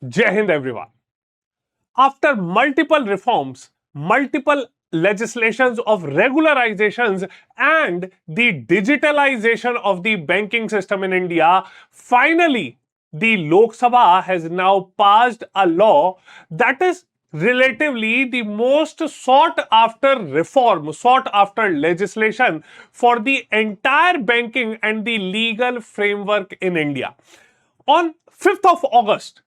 Jai Hind everyone. After multiple reforms, multiple legislations of regularizations and the digitalization of the banking system in India, finally the Lok Sabha has now passed a law that is relatively the most sought after reform, sought after legislation for the entire banking and the legal framework in India. On 5th of August,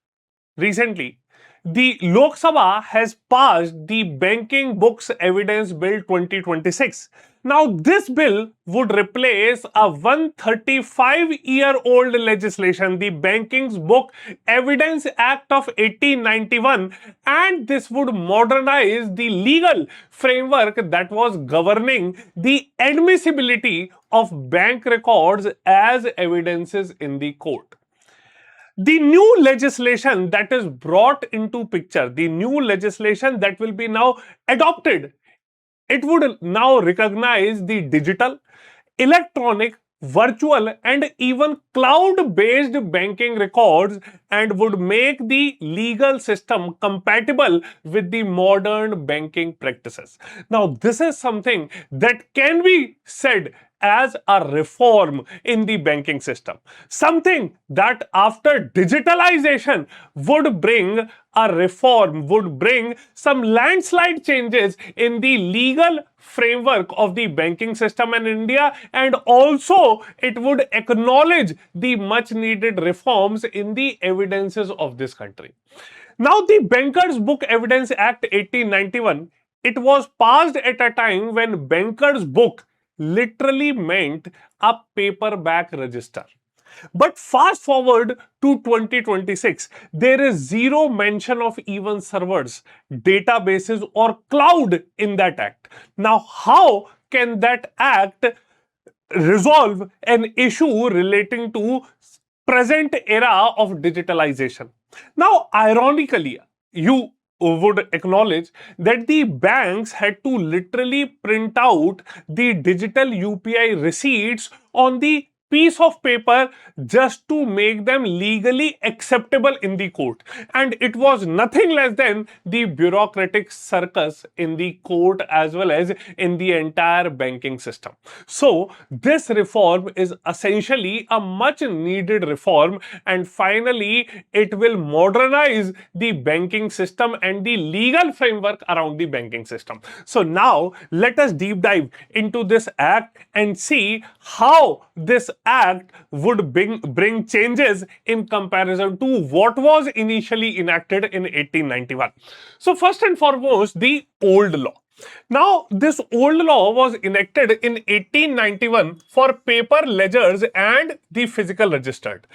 recently, the Lok Sabha has passed the Banking Books Evidence Bill 2026. Now, this bill would replace a 135-year-old legislation, the Banking Book Evidence Act of 1891, and this would modernize the legal framework that was governing the admissibility of bank records as evidences in the court. The new legislation that is brought into picture, the new legislation that will be now adopted, it would now recognize the digital, electronic, virtual and even cloud based banking records and would make the legal system compatible with the modern banking practices. Now, this is something that can be said as a reform in the banking system. Something that after digitalization would bring a reform, would bring some landslide changes in the legal framework of the banking system in India, and also it would acknowledge the much needed reforms in the evidences of this country. Now, the Bankers Book Evidence Act 1891, it was passed at a time when Bankers Book literally meant a paperback register. But fast forward to 2026, there is zero mention of even servers, databases, or cloud in that act. Now, how can that act resolve an issue relating to present era of digitalization? Now, ironically, you would acknowledge that the banks had to literally print out the digital UPI receipts on the piece of paper just to make them legally acceptable in the court. And it was nothing less than the bureaucratic circus in the court as well as in the entire banking system. So, this reform is essentially a much needed reform, and finally, it will modernize the banking system and the legal framework around the banking system. So, now let us deep dive into this act and see how this act would bring changes in comparison to what was initially enacted in 1891. So, first and foremost, the old law. Now, this old law was enacted in 1891 for paper ledgers and the physical registered.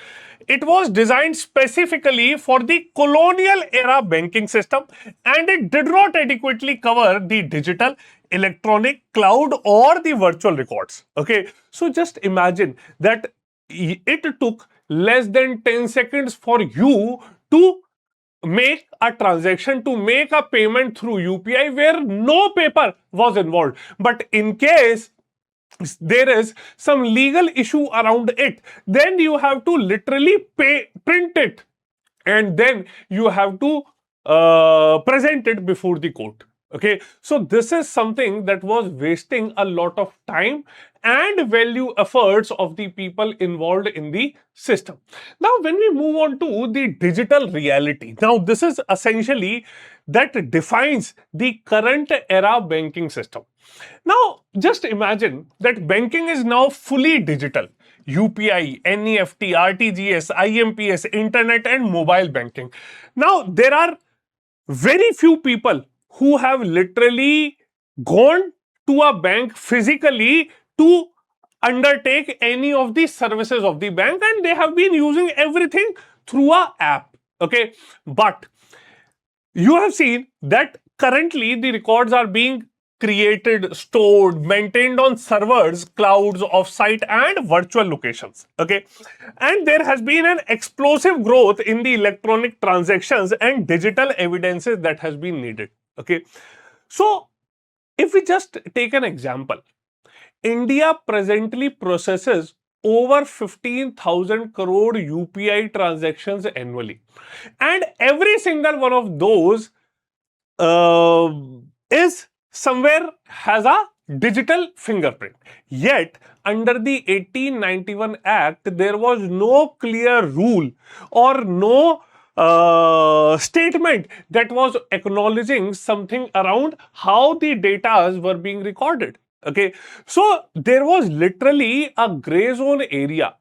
It was designed specifically for the colonial era banking system, and it did not adequately cover the digital, electronic, cloud or the virtual records. Okay, so just imagine that it took less than 10 seconds for you to make a transaction, to make a payment through UPI where no paper was involved. But in case there is some legal issue around it, then you have to literally print it, and then you have to present it before the court. Okay, so this is something that was wasting a lot of time and value efforts of the people involved in the system. Now, when we move on to the digital reality, now this is essentially that defines the current era banking system. Now, just imagine that banking is now fully digital. UPI, NEFT, RTGS, IMPS, internet and mobile banking. Now, there are very few people who have literally gone to a bank physically to undertake any of the services of the bank, and they have been using everything through a app. Okay, but you have seen that currently the records are being created, stored, maintained on servers, clouds, offsite, and virtual locations. Okay, and there has been an explosive growth in the electronic transactions and digital evidences that has been needed. Okay, so if we just take an example, India presently processes over 15,000 crore UPI transactions annually. And every single one of those uh, is somewhere has a digital fingerprint. Yet, under the 1891 Act, there was no clear rule or no statement that was acknowledging something around how the data were being recorded. Okay, so there was literally a gray zone area,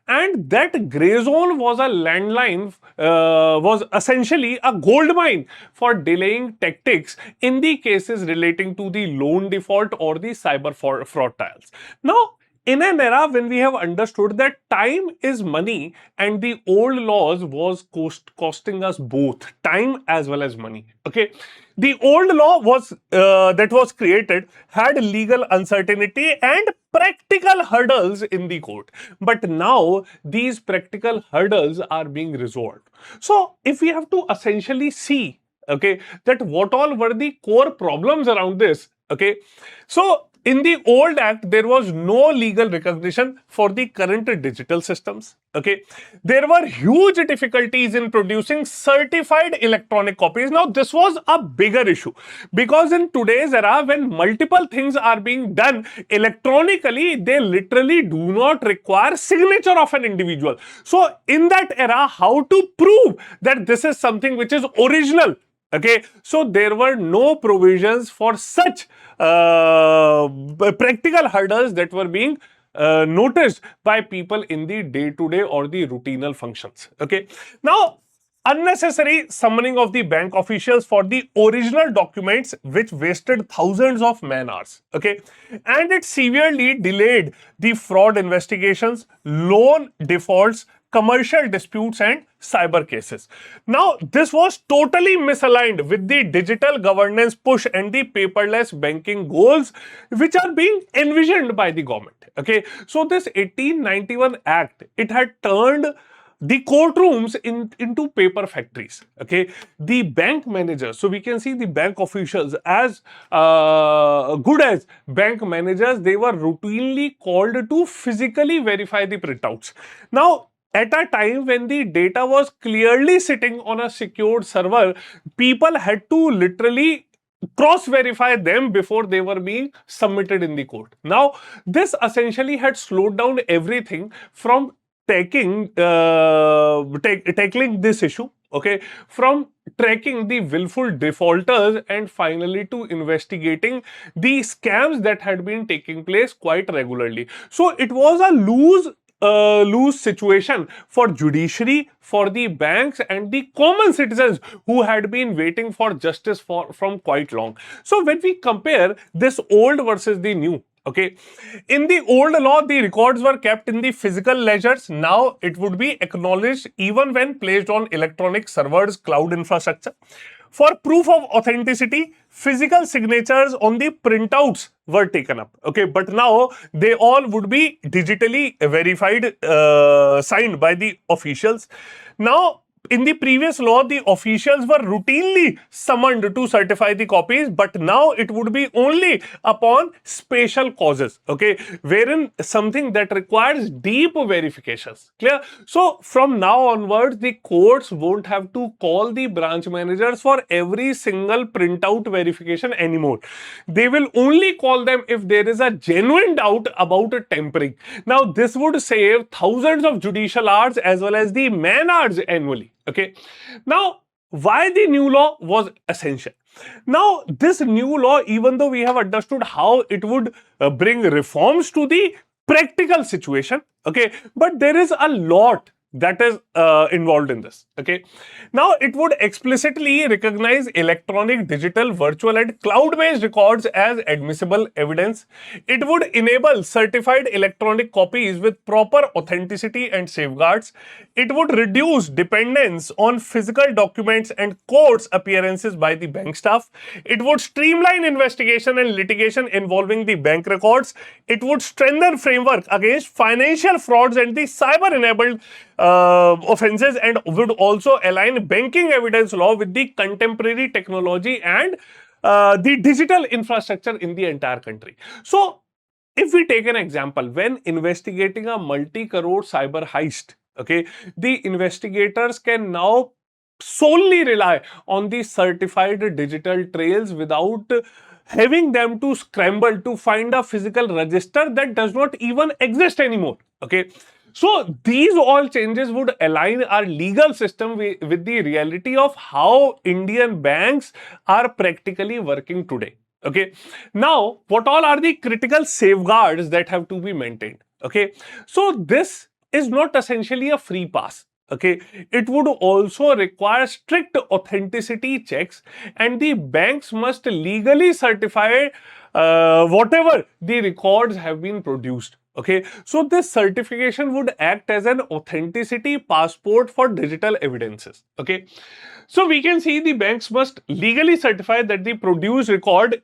and that gray zone was a landline, was essentially a gold mine for delaying tactics in the cases relating to the loan default or the cyber fraud trials. Now, in an era when we have understood that time is money and the old laws was costing us both time as well as money. Okay, the old law was that was created had legal uncertainty and practical hurdles in the court, but now these practical hurdles are being resolved. So if we have to essentially see, okay, that what all were the core problems around this, okay, so in the old act, there was no legal recognition for the current digital systems. Okay, there were huge difficulties in producing certified electronic copies. Now, this was a bigger issue because in today's era, when multiple things are being done electronically, they literally do not require signature of an individual. So, in that era, how to prove that this is something which is original? Okay, so there were no provisions for such practical hurdles that were being noticed by people in the day-to-day or the routinal functions. Okay, now unnecessary summoning of the bank officials for the original documents, which wasted thousands of man hours. Okay, and it severely delayed the fraud investigations, loan defaults, commercial disputes and cyber cases. Now, this was totally misaligned with the digital governance push and the paperless banking goals which are being envisioned by the government. Okay, so this 1891 Act, it had turned the courtrooms into paper factories. Okay, the bank managers, so we can see the bank officials as good as bank managers, they were routinely called to physically verify the printouts. Now, at a time when the data was clearly sitting on a secured server, people had to literally cross verify them before they were being submitted in the court. Now, this essentially had slowed down everything from tackling this issue, okay, from tracking the willful defaulters and finally to investigating the scams that had been taking place quite regularly. So it was a lose situation for judiciary, for the banks and the common citizens who had been waiting for justice from quite long. So when we compare this old versus the new, okay, in the old law, the records were kept in the physical ledgers. Now it would be acknowledged even when placed on electronic servers, cloud infrastructure. For proof of authenticity, physical signatures on the printouts were taken up. Okay, but now they all would be digitally verified, signed by the officials. Now, in the previous law, the officials were routinely summoned to certify the copies, but now it would be only upon special causes, okay, wherein something that requires deep verifications. Clear? So, from now onwards, the courts won't have to call the branch managers for every single printout verification anymore. They will only call them if there is a genuine doubt about a tampering. Now, this would save thousands of judicial hours as well as the man hours annually. Okay, now why the new law was essential? Now, this new law, even though we have understood how it would bring reforms to the practical situation, okay, but there is a lot that is involved in this. Okay, now it would explicitly recognize electronic, digital, virtual and cloud-based records as admissible evidence. It would enable certified electronic copies with proper authenticity and safeguards. It would reduce dependence on physical documents and courts appearances by the bank staff. It would streamline investigation and litigation involving the bank records. It would strengthen framework against financial frauds and the cyber-enabled offenses, and would also align banking evidence law with the contemporary technology and the digital infrastructure in the entire country. So, if we take an example, when investigating a multi-crore cyber heist, okay, the investigators can now solely rely on the certified digital trails without having them to scramble to find a physical register that does not even exist anymore. Okay, so these all changes would align our legal system with the reality of how Indian banks are practically working today. Okay, now what all are the critical safeguards that have to be maintained? Okay, so this is not essentially a free pass. Okay, it would also require strict authenticity checks, and the banks must legally certify whatever the records have been produced. Okay, so this certification would act as an authenticity passport for digital evidences. Okay, so we can see the banks must legally certify that the produced record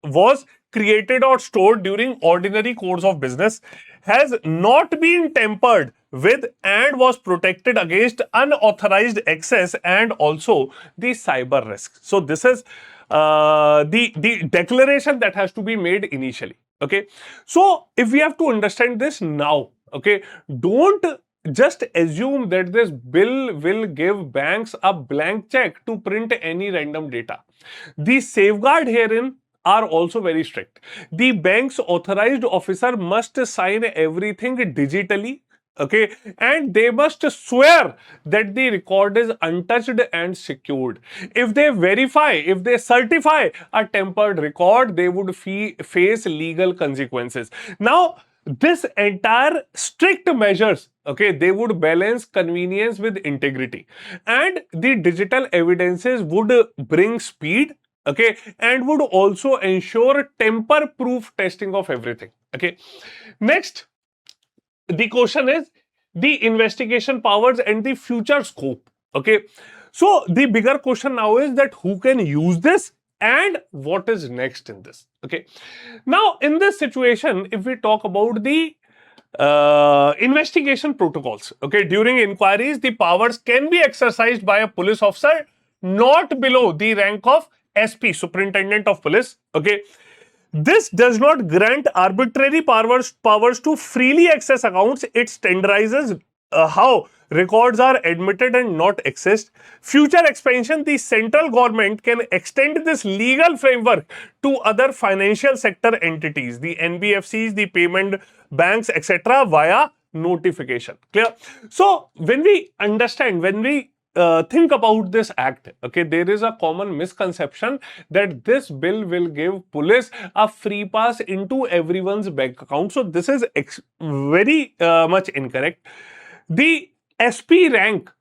was created or stored during ordinary course of business, has not been tampered with, and was protected against unauthorized access and also the cyber risk. So this is the declaration that has to be made initially. Okay, so if we have to understand this now, okay, don't just assume that this bill will give banks a blank check to print any random data. The safeguard herein are also very strict. The bank's authorized officer must sign everything digitally. Okay, and they must swear that the record is untouched and secured. If they verify, if they certify a tempered record, they would face legal consequences. Now, this entire strict measures, okay, they would balance convenience with integrity, and the digital evidences would bring speed, okay, and would also ensure tamper proof testing of everything. Okay, next, the question is the investigation powers and the future scope. Okay, so the bigger question now is that who can use this and what is next in this. Okay, now in this situation, if we talk about the investigation protocols, okay, during inquiries the powers can be exercised by a police officer not below the rank of SP, superintendent of police. Okay, this does not grant arbitrary powers to freely access accounts. It standardizes how records are admitted and not accessed. Future expansion, the central government can extend this legal framework to other financial sector entities, the NBFCs, the payment banks, etc., via notification. Clear? So, when we understand, when we think about this act, okay, there is a common misconception that this bill will give police a free pass into everyone's bank account. So this is very much incorrect. The SP rank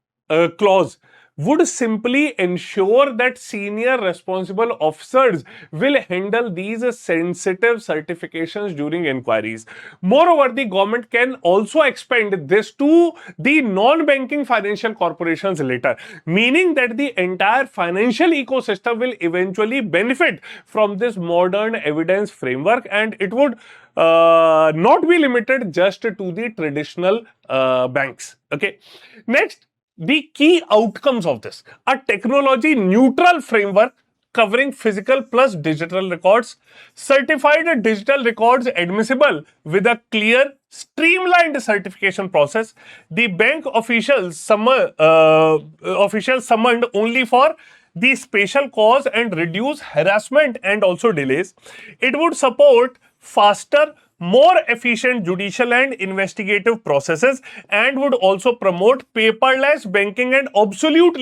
clause would simply ensure that senior responsible officers will handle these sensitive certifications during inquiries. Moreover, the government can also expand this to the non-banking financial corporations later, meaning that the entire financial ecosystem will eventually benefit from this modern evidence framework, and it would not be limited just to the traditional banks. Okay, next, the key outcomes of this: a technology neutral framework covering physical plus digital records, certified digital records admissible with a clear, streamlined certification process, the bank officials summoned only for the special cause and reduce harassment and also delays. It would support faster, more efficient judicial and investigative processes, and would also promote paperless banking and absolute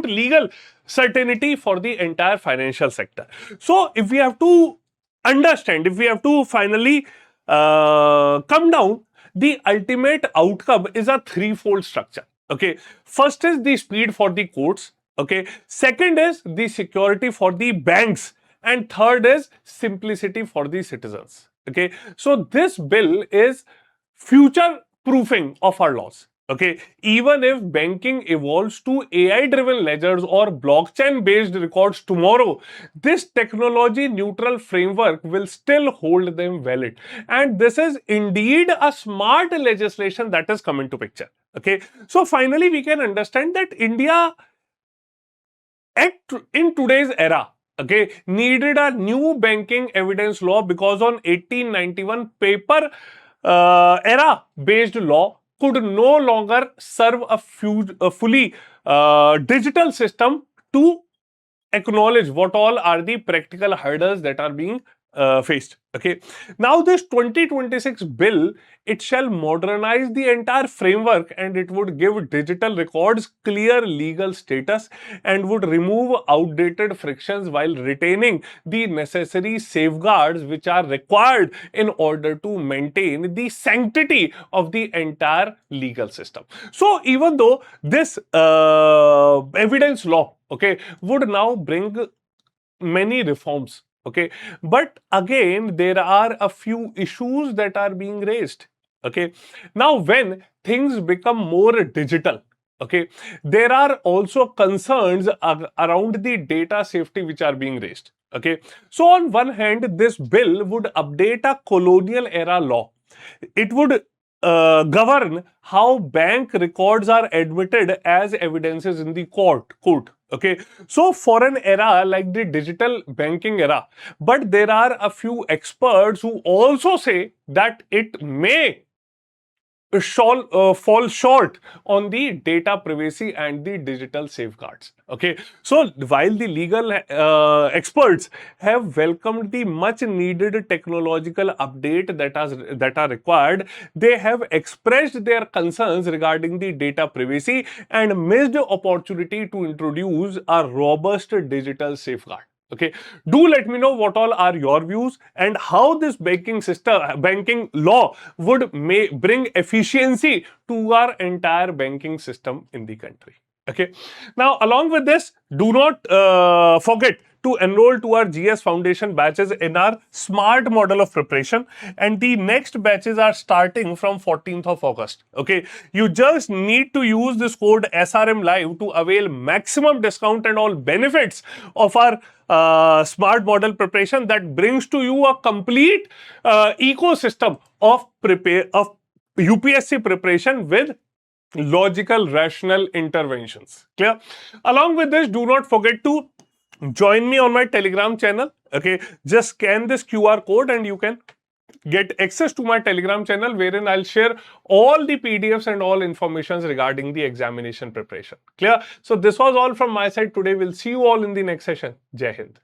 legal certainty for the entire financial sector. So, if we have to understand, if we have to finally come down, the ultimate outcome is a threefold structure. Okay, first is the speed for the courts. Okay, second is the security for the banks, and third is simplicity for the citizens. Okay, so this bill is future proofing of our laws. Okay, even if banking evolves to AI driven ledgers or blockchain based records tomorrow, this technology neutral framework will still hold them valid. And this is indeed a smart legislation that has come into picture. Okay, so finally we can understand that India in today's era, okay, needed a new banking evidence law because on 1891 paper era based law could no longer serve a fully digital system to acknowledge what all are the practical hurdles that are being faced. Okay, now this 2026 bill, it shall modernize the entire framework, and it would give digital records clear legal status and would remove outdated frictions while retaining the necessary safeguards which are required in order to maintain the sanctity of the entire legal system. So even though this evidence law, okay, would now bring many reforms, okay, but again there are a few issues that are being raised. Okay, now when things become more digital, okay, there are also concerns around the data safety which are being raised. Okay, so on one hand this bill would update a colonial era law. It would govern how bank records are admitted as evidences in the court. Okay, so for an era like the digital banking era, but there are a few experts who also say that it may shall fall short on the data privacy and the digital safeguards. Okay, so while the legal experts have welcomed the much needed technological update that are required, they have expressed their concerns regarding the data privacy and missed opportunity to introduce a robust digital safeguard. Okay, do let me know what all are your views and how this banking law would bring efficiency to our entire banking system in the country. Okay, now along with this, do not forget to enroll to our GS Foundation batches in our smart model of preparation, and the next batches are starting from 14th of August. Okay, you just need to use this code SRM Live to avail maximum discount and all benefits of our smart model preparation that brings to you a complete ecosystem of UPSC preparation with logical, rational interventions. Clear? Along with this, do not forget to join me on my Telegram channel. Okay, just scan this QR code and you can get access to my Telegram channel, wherein I'll share all the PDFs and all informations regarding the examination preparation. Clear? So this was all from my side today. We'll see you all in the next session. Jai Hind.